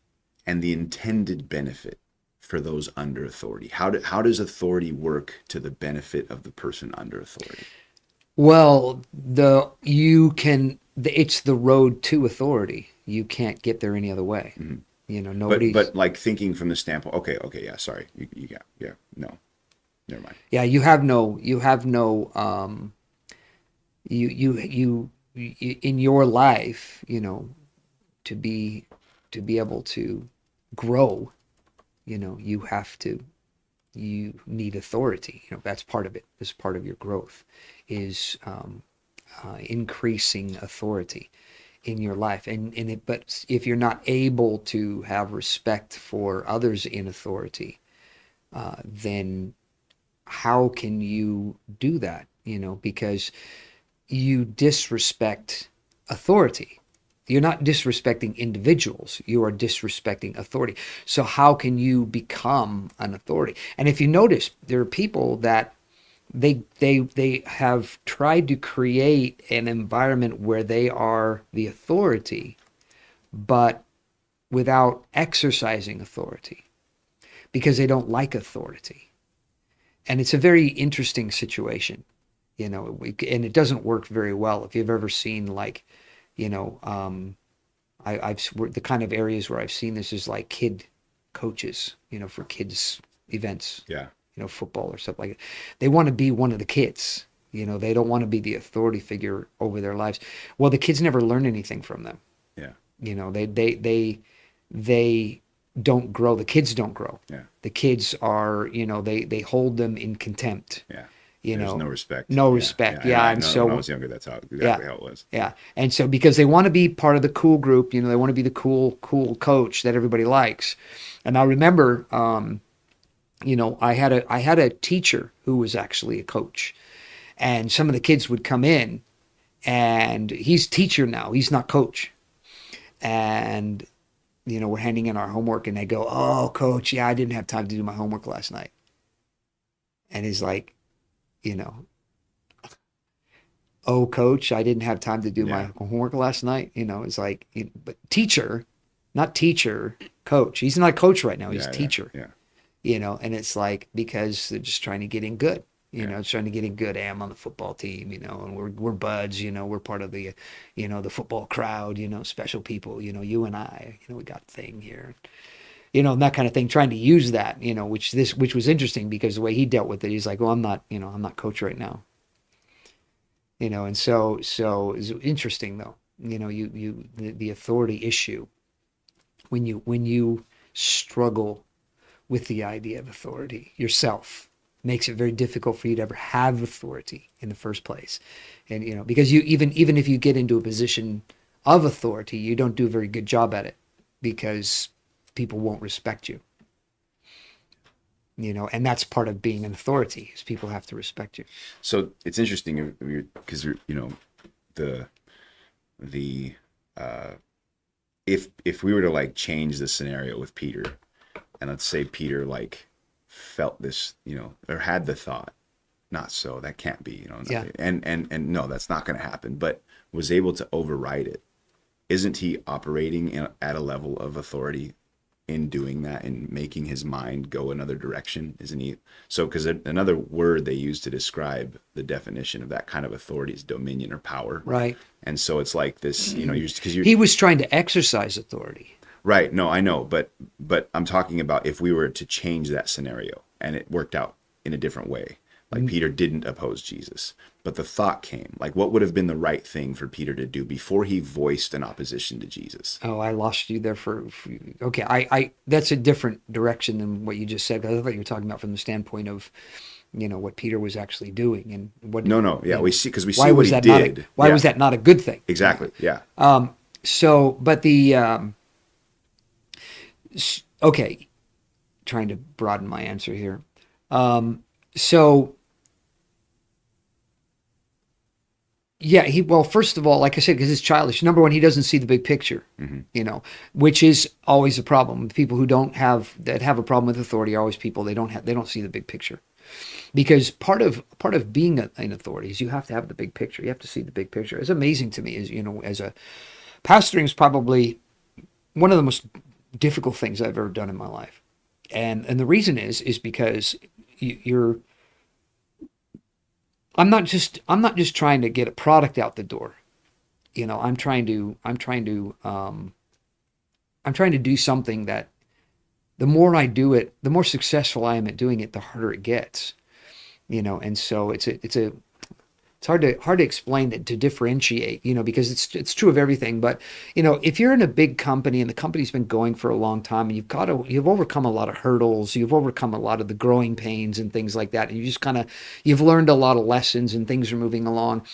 and the intended benefit for those under authority? How does authority work to the benefit of the person under authority? Well, it's the road to authority. You can't get there any other way. Mhm. You know, But nobody's. but like thinking from the standpoint, okay, yeah, sorry, yeah, no, never mind. Yeah, you in your life, you know, to be able to grow, you know, you need authority. You know, that's part of it. As part of your growth is increasing authority in your life. But if you're not able to have respect for others in authority, then how can you do that? You know, because you disrespect authority. You're not disrespecting individuals, you are disrespecting authority. So how can you become an authority? And if you notice, there are people that they have tried to create an environment where they are the authority, but without exercising authority, because they don't like authority. And it's a very interesting situation, you know, and it doesn't work very well. If you've ever seen, like, you know, I've the kind of areas where I've seen this is like kid coaches, you know, for kids events, Yeah, you know, football or stuff like that. They want to be one of the kids, you know, they don't want to be the authority figure over their lives. Well, the kids never learn anything from them. yeah, You know, they don't grow. The kids don't grow. yeah, The kids are, you know, they hold them in contempt, yeah. you There's know, no respect. no Yeah, yeah. respect. And Yeah. I And know when I so, was younger, that's yeah, exactly how it was. yeah. And so, because they want to be part of the cool group, you know, they want to be the cool coach that everybody likes. And I remember, you know, I had a teacher who was actually a coach, and some of the kids would come in, and he's teacher now, he's not coach. And, you know, we're handing in our homework, and they go, "Oh, coach, yeah, I didn't have time to do my homework last night." And he's like, you know, "Oh, coach, I didn't have time to do my Yeah, homework last night." You know, it's like, but teacher, not teacher, coach. He's not a coach right now. He's yeah, yeah, teacher. yeah, You know, and it's like, because they're just trying to get in good. You yeah, know, trying to get in good. Hey, I'm on the football team. You know, and we're buds. You know, we're part of the, you know, the football crowd. You know, special people. You know, you and I. You know, we got a thing here. You know, and that kind of thing. Trying to use that. You know, which was interesting, because the way he dealt with it, he's like, well, I'm not coach right now. You know, and so it's interesting though. You know, the authority issue, when you struggle with the idea of authority yourself, makes it very difficult for you to ever have authority in the first place. And, you know, because you, even if you get into a position of authority, you don't do a very good job at it. because people won't respect you. And that's part of being an authority is people have to respect you. So it's interesting because the the if we were to like change the scenario with Peter, and let's say Peter like felt this, or had the thought, not so, that can't be, Yeah. and no, that's not going to happen, but was able to override it. Isn't he operating at a level of authority in doing that and making his mind go another direction? Isn't he? So, because another word they use to describe the definition of that kind of authority is dominion or power. Right. And so it's like this, because He was trying to exercise authority. right. No, I know, but I'm talking about if we were to change that scenario and it worked out in a different way. Like Peter didn't oppose Jesus, but the thought came, like what would have been the right thing for Peter to do before he voiced an opposition to Jesus? Oh, I lost you there okay. I that's a different direction than what you just said. 'Cause I thought you were talking about from the standpoint of, what Peter was actually doing and what. No, yeah, we see, because we Why see what was he that did. why Yeah, was that not a good thing? exactly? Yeah. But okay, trying to broaden my answer here. So yeah, well, first of all, like I said, because it's childish. Number one, he doesn't see the big picture, which is always a problem. The people that have a problem with authority are always people they don't see the big picture. Because part of being an authority is you have to have the big picture. You have to see the big picture. It's amazing to me, as a pastoring is probably one of the most difficult things I've ever done in my life, and the reason is because you're. I'm not just trying to get a product out the door. I'm trying to do something that the more I do it, the more successful I am at doing it, the harder it gets. And so it's hard to explain that, to differentiate, because it's true of everything. But, if you're in a big company and the company's been going for a long time and you've overcome a lot of hurdles, you've overcome a lot of the growing pains and things like that. And you've learned a lot of lessons and things are moving along.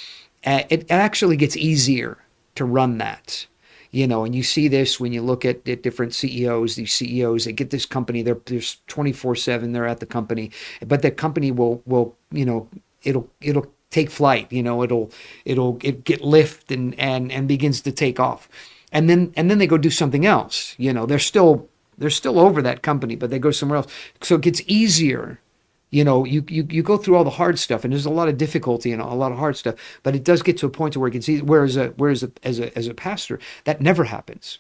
It actually gets easier to run that. And you see this when you look at different CEOs. These CEOs, they get this company, they're 24/7, they're at the company, but the company will it'll take flight, it get lift and begins to take off. And then they go do something else. They're still over that company, but they go somewhere else. So it gets easier. You go through all the hard stuff, and there's a lot of difficulty and a lot of hard stuff, but it does get to a point to where it gets easy. Whereas as a pastor, that never happens.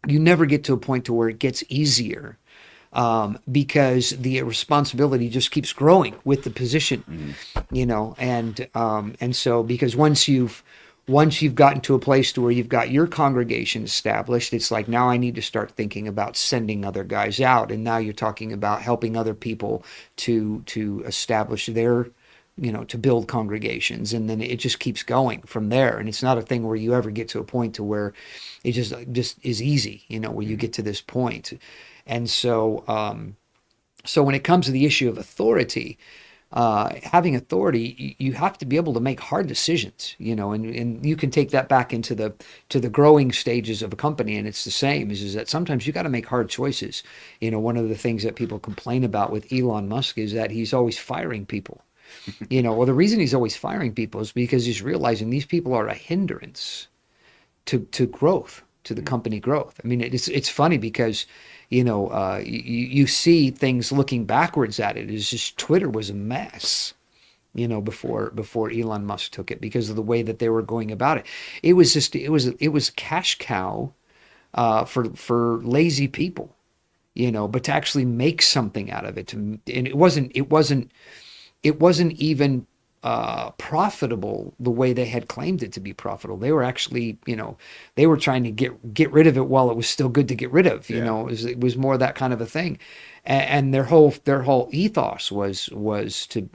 You never get to a point to where it gets easier, because the responsibility just keeps growing with the position, and so because once you've gotten to a place to where you've got your congregation established, it's like, now I need to start thinking about sending other guys out. And now you're talking about helping other people to establish their, to build congregations. And then it just keeps going from there. And it's not a thing where you ever get to a point to where it just is easy, where you get to this point. And so, so when it comes to the issue of authority, having authority, you have to be able to make hard decisions, and you can take that back into the growing stages of a company. And it's the same is that sometimes you got to make hard choices. One of the things that people complain about with Elon Musk is that he's always firing people. Well, the reason he's always firing people is because he's realizing these people are a hindrance to growth, to the company growth. I mean, it's funny because, you see things looking backwards at it. It's just Twitter was a mess, before Elon Musk took it, because of the way that they were going about it. It was a cash cow, for lazy people, but to actually make something out of it, and it wasn't even profitable the way they had claimed it to be profitable. They were actually, they were trying to get rid of it while it was still good to get rid of. It was more that kind of a thing, and their whole ethos was to,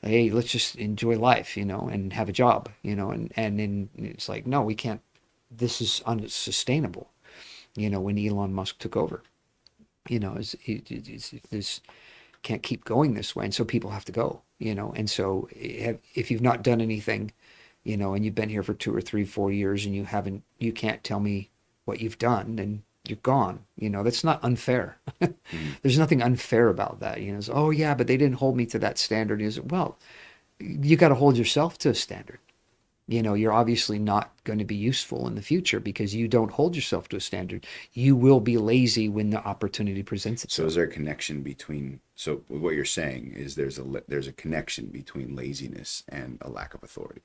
hey, let's just enjoy life, and have a job, and then it's like, no, we can't. This is unsustainable. When Elon Musk took over, this can't keep going this way, and so people have to go. And so if you've not done anything, and you've been here for 2 or 3, 4 years, and you can't tell me what you've done, then you're gone. That's not unfair. Mm. There's nothing unfair about that. It's, oh yeah, but they didn't hold me to that standard. Is well, you got to hold yourself to a standard. You're obviously not going to be useful in the future because you don't hold yourself to a standard. You will be lazy when the opportunity presents So is itself. there a connection between, so what you're saying is there's a connection between laziness and a lack of authority.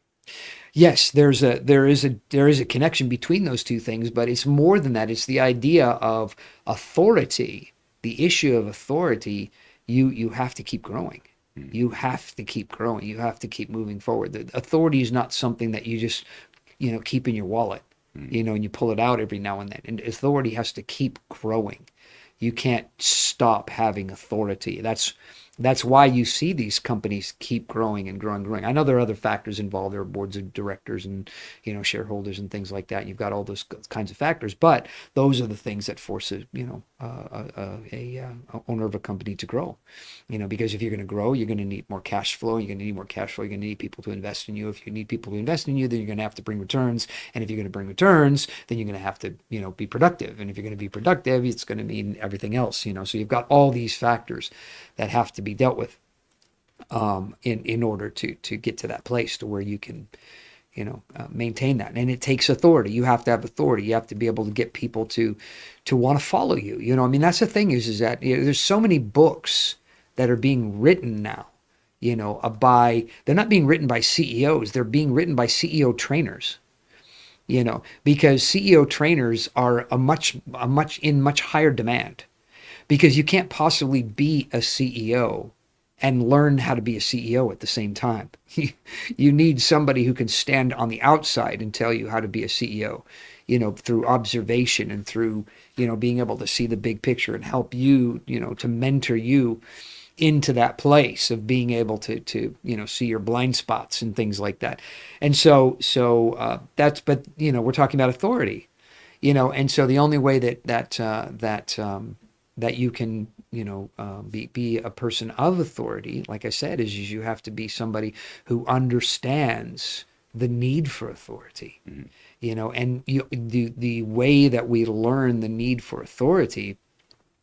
Yes, there is a connection between those two things, but it's more than that. It's the idea of authority. The issue of authority, you have to keep growing. Mm. You have to keep growing. You have to keep moving forward. The authority is not something that you just, keep in your wallet, Mm. and you pull it out every now and then. And authority has to keep growing. You can't stop having authority. That's why you see these companies keep growing and growing and growing. I know there are other factors involved. There are boards of directors and shareholders and things like that. You've got all those kinds of factors, but those are the things that force a owner of a company to grow. Because if you're going to grow, you're going to need more cash flow. You're going to need more cash flow. You're going to need people to invest in you. If you need people to invest in you, then you're going to have to bring returns. And if you're going to bring returns, then you're going to have to be productive. And if you're going to be productive, it's going to mean everything else. So you've got all these factors that have to be dealt with in order to get to that place to where you can maintain that. And it takes authority. You have to have authority. You have to be able to get people to want to follow you. I mean, that's the thing is that there's so many books that are being written now. They're not being written by CEOs. They're being written by CEO trainers. Because CEO trainers are much higher demand, because you can't possibly be a CEO and learn how to be a CEO at the same time. You need somebody who can stand on the outside and tell you how to be a CEO, through observation and through, being able to see the big picture and help you, to mentor you into that place of being able to see your blind spots and things like that. And but we're talking about authority, and so the only way that you can be a person of authority, like I said, is you have to be somebody who understands the need for authority. Mm. And the way that we learn the need for authority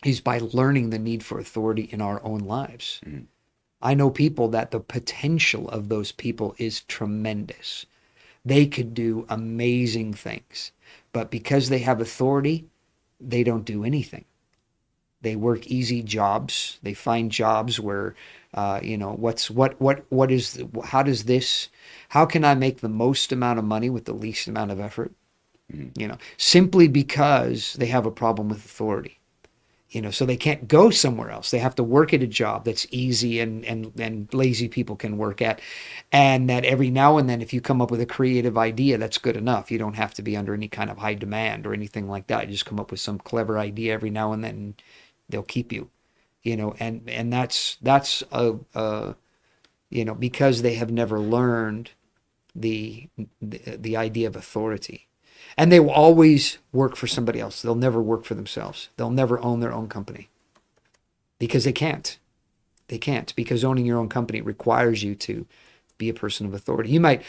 is by learning the need for authority in our own lives. Mm. I know people that the potential of those people is tremendous. They could do amazing things, but because they have authority, they don't do anything. They work easy jobs. They find jobs where, how can I make the most amount of money with the least amount of effort? Mm. Simply because they have a problem with authority. So they can't go somewhere else. They have to work at a job that's easy and lazy people can work at. And that every now and then, if you come up with a creative idea, that's good enough. You don't have to be under any kind of high demand or anything like that. You just come up with some clever idea every now and then, they'll keep you. And that's because they have never learned the idea of authority. And they will always work for somebody else. They'll never work for themselves. They'll never own their own company because they can't. They can't, because owning your own company requires you to be a person of authority. You might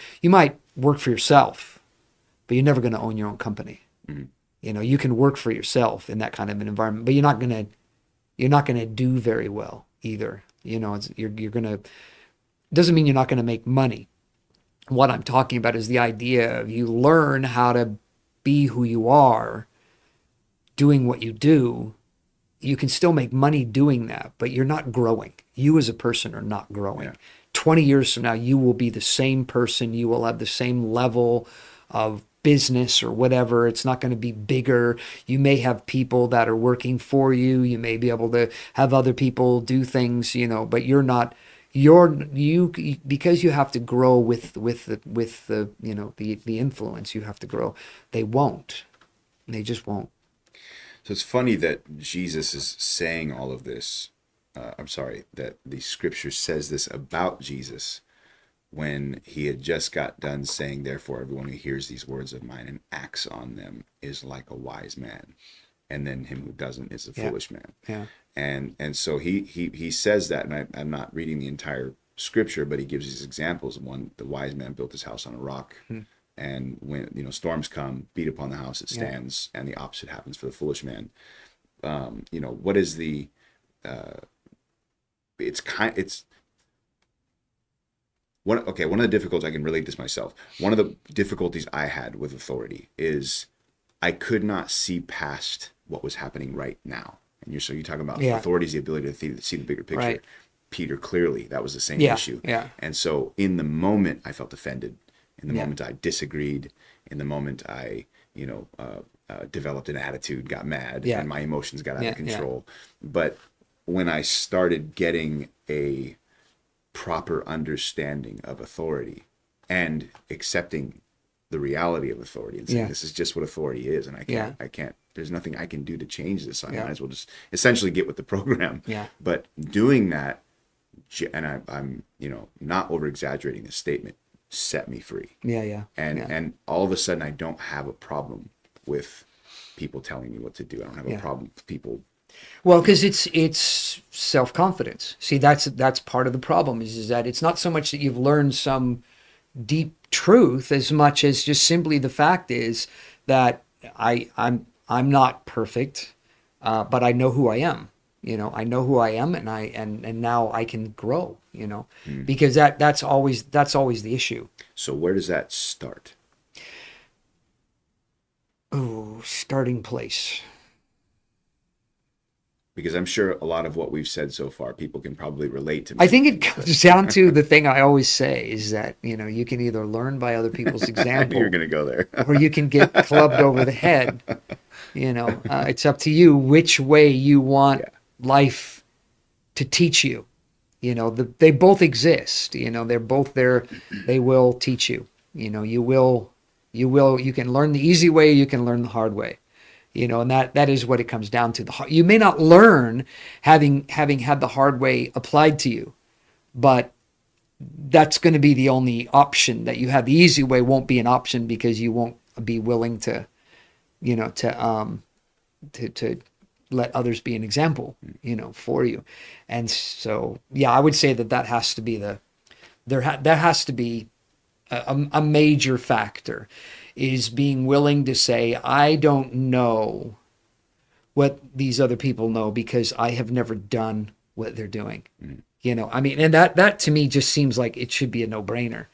work for yourself, but you're never going to own your own company. Mm. You can work for yourself in that kind of an environment, but you're not going to do very well either. You're going to, doesn't mean you're not going to make money. What I'm talking about is the idea of you learn how to be who you are, doing what you do. You can still make money doing that, but you're not growing. You as a person are not growing. Yeah. 20 years from now, you will be the same person. You will have the same level of business or whatever. It's not going to be bigger. You may have people that are working for you. You may be able to have other people do things, but you're not. Because you have to grow with the influence. You have to grow. They won't. They just won't. So it's funny that Jesus is saying all of this. I'm sorry, that the scripture says this about Jesus when he had just got done saying, therefore, everyone who hears these words of mine and acts on them is like a wise man. And then him who doesn't is a foolish man. Yeah. And so he says that, and I'm not reading the entire scripture, but he gives these examples. One, the wise man built his house on a rock. And when, storms come, beat upon the house, it Yeah. stands, and the opposite happens for the foolish man. What is the, it's one of the difficulties, I can relate this myself. One of the difficulties I had with authority is I could not see past what was happening right now. And so you talk about Yeah. authority is the ability to see the bigger picture. Right. Peter, clearly that was the same Yeah. issue. Yeah. And so in the moment I felt offended. In the Yeah. moment I disagreed. In the moment I, developed an attitude, got mad, Yeah. and my emotions got out Yeah. of control. But when I started getting a proper understanding of authority and accepting the reality of authority and saying, Yeah. this is just what authority is, and Yeah. there's nothing I can do to change this. I Yeah. might as well just essentially get with the program. Yeah. But doing that, and I'm not over exaggerating this statement, set me free. Yeah. Yeah. And Yeah. and all of a sudden I don't have a problem with people telling me what to do. I don't have a Yeah. problem with people. Well, because it's self-confidence. See, that's part of the problem is that it's not so much that you've learned some deep truth as much as just simply the fact is that I'm not perfect, but I know who I am. I know who I am, and now I can grow. Because that's always the issue. So where does that start? Oh, starting place. Because I'm sure a lot of what we've said so far, people can probably relate to. I think it comes down to the thing I always say is that, you can either learn by other people's example You're going to go there. or you can get clubbed over the head. It's up to you which way you want life to teach you. They both exist. They're both there. They will teach you. You can learn the easy way, you can learn the hard way. And that is what it comes down to. You may not learn having had the hard way applied to you, but that's going to be the only option that you have. The easy way won't be an option because you won't be willing to let others be an example, for you. And so, I would say that has to be that has to be a major factor. Is being willing to say, I don't know what these other people know because I have never done what they're doing. And that to me just seems like it should be a no-brainer.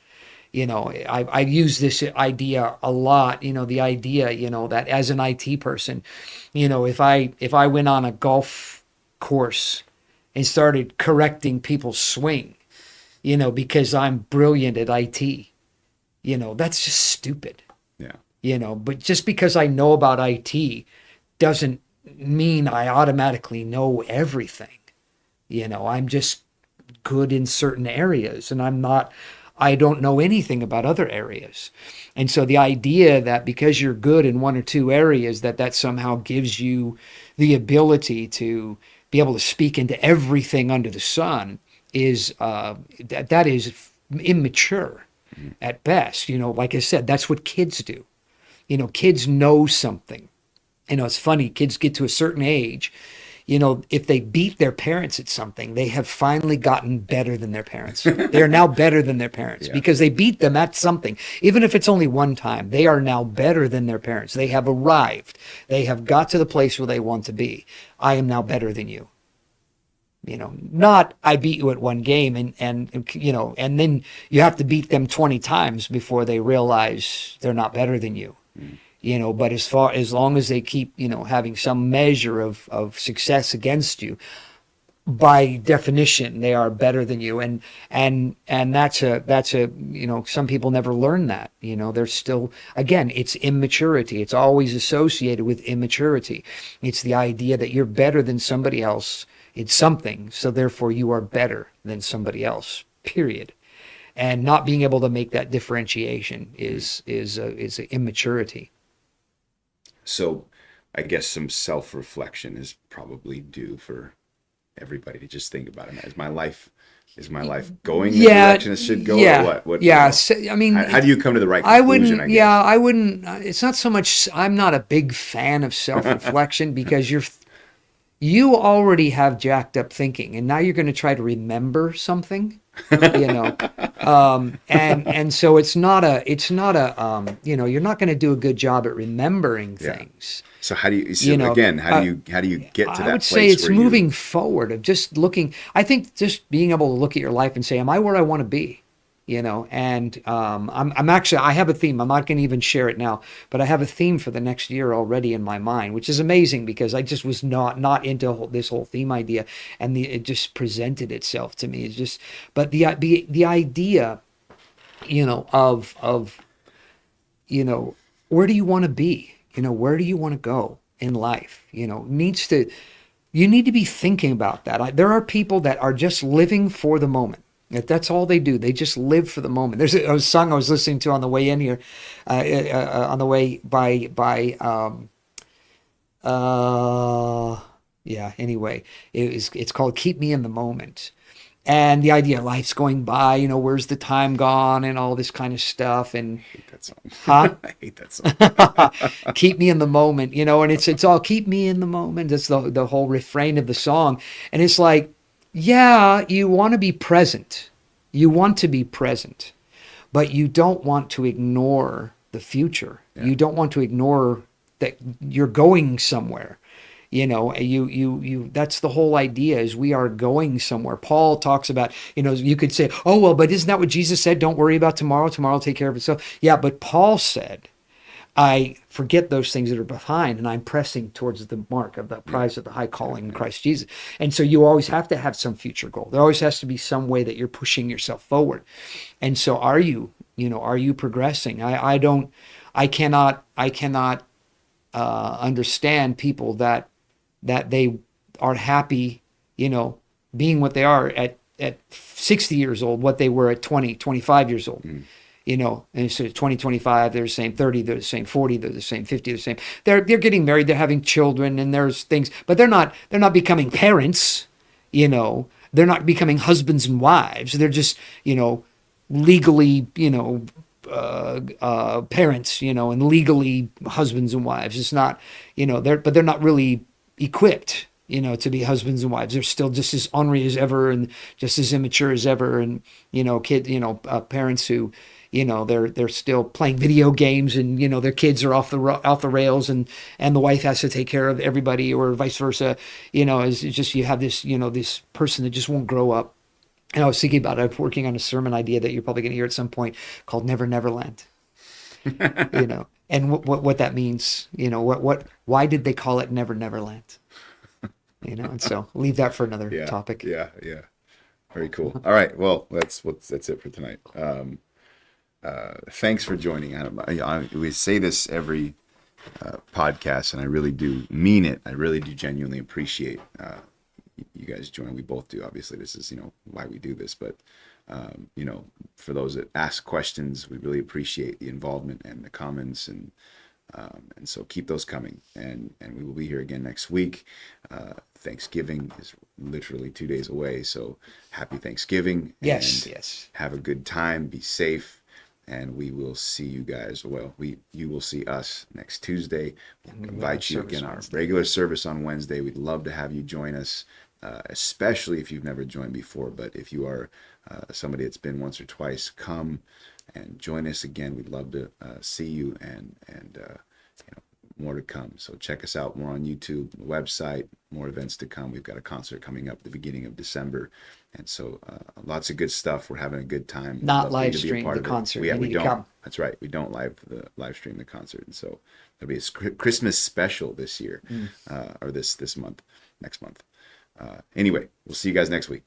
I use this idea a lot, the idea, that as an IT person, if I went on a golf course and started correcting people's swing, because I'm brilliant at IT, that's just stupid. Yeah. But just because I know about IT doesn't mean I automatically know everything. I'm just good in certain areas and I don't know anything about other areas. And so the idea that because you're good in one or two areas, that somehow gives you the ability to be able to speak into everything under the sun is, that is immature at best. Like I said, that's what kids do. Kids know something. It's funny, kids get to a certain age, if they beat their parents at something, they have finally gotten better than their parents. They are now better than their parents because they beat them at something. Even if it's only one time, they are now better than their parents. They have arrived. They have got to the place where they want to be. I am now better than you. Not I beat you at one game and then you have to beat them 20 times before they realize they're not better than you. But as long as they keep, having some measure of success against you, by definition, they are better than you. And that's a, some people never learn that, they're still, again, it's immaturity. It's always associated with immaturity. It's the idea that you're better than somebody else. It's something, so therefore you are better than somebody else, period. And not being able to make that differentiation is immaturity. So I guess some self-reflection is probably due for everybody to just think about it. Is my life going the direction it should go, or what? So, I mean, how do you come to the right conclusion? I wouldn't. It's not so much. I'm not a big fan of self-reflection because you already have jacked up thinking, and now you're going to try to remember something. you know. And so you're not going to do a good job at remembering Yeah. things. So how do you, so You know, again, how do you get to I would that say place it's where you, moving forward of just looking. I think just being able to look at your life and say, "Am I where I want to be?" You know, and I'm actually I have a theme. I'm not going to even share it now, but I have a theme for the next year already in my mind, which is amazing because I just was not into this whole theme idea, and it just presented itself to me. It's just, but the idea, of you know, where do you want to be? Where do you want to go in life? You need to be thinking about that. There are people that are just living for the moment. That's all they do. They just live for the moment. There's a song I was listening to on the way in here, on the way uh, yeah. Anyway, it's called "Keep Me in the Moment." And the idea life's going by, where's the time gone and all this kind of stuff. And I hate that song. huh? I hate that song. Keep me in the moment, and it's all keep me in the moment. That's the whole refrain of the song. And it's like, yeah, you want to be present. You want to be present, but you don't want to ignore the future. Yeah. You don't want to ignore that you're going somewhere. That's the whole idea is we are going somewhere. Paul talks about, you could say, oh, well, but isn't that what Jesus said? Don't worry about tomorrow. Tomorrow will take care of itself. Yeah, but Paul said, I forget those things that are behind and I'm pressing towards the mark of the Yeah. prize of the high calling in Christ Jesus. And so you always have to have some future goal. There always has to be some way that you're pushing yourself forward. And so are you progressing? I cannot understand people that they are happy, being what they are at 60 years old, what they were at 20, 25 years old. Mm. And so 20, 25, they're the same, 30, they're the same, 40, they're the same, 50, they're the same. They're getting married, they're having children, and there's things, but they're not becoming parents, they're not becoming husbands and wives. They're just, legally, parents, and legally husbands and wives. It's not, they're not really equipped, to be husbands and wives. They're still just as ornery as ever and just as immature as ever. And, parents who, they're still playing video games and, their kids are off the rails and the wife has to take care of everybody or vice versa. It's just, you have this, this person that just won't grow up. And I was thinking about it. I'm working on a sermon idea that you're probably going to hear at some point called Never Neverland. And what that means. Why did they call it Never Neverland? And so leave that for another Yeah. topic. Yeah. Yeah. Very cool. All right. Well, that's it for tonight. Thanks for joining. We say this every podcast, and I really do mean it. I really do genuinely appreciate you guys joining. We both do. Obviously, this is why we do this. But for those that ask questions, we really appreciate the involvement and the comments, and so keep those coming. And we will be here again next week. Thanksgiving is literally 2 days away, so happy Thanksgiving. Yes, And yes. have a good time. Be safe. And we will see you guys. Well, you will see us next Tuesday. We'll invite you again our regular service on Wednesday. We'd love to have you join us, especially if you've never joined before. But if you are somebody that's been once or twice, come and join us again. We'd love to see you and more to come. So check us out more on YouTube, the website, more events to come. We've got a concert coming up the beginning of December. And so lots of good stuff. We're having a good time. Not live stream the concert. We You need to don't. come. That's right. We don't live stream the concert. And so there'll be a Christmas special this year or this month, next month. Anyway, we'll see you guys next week.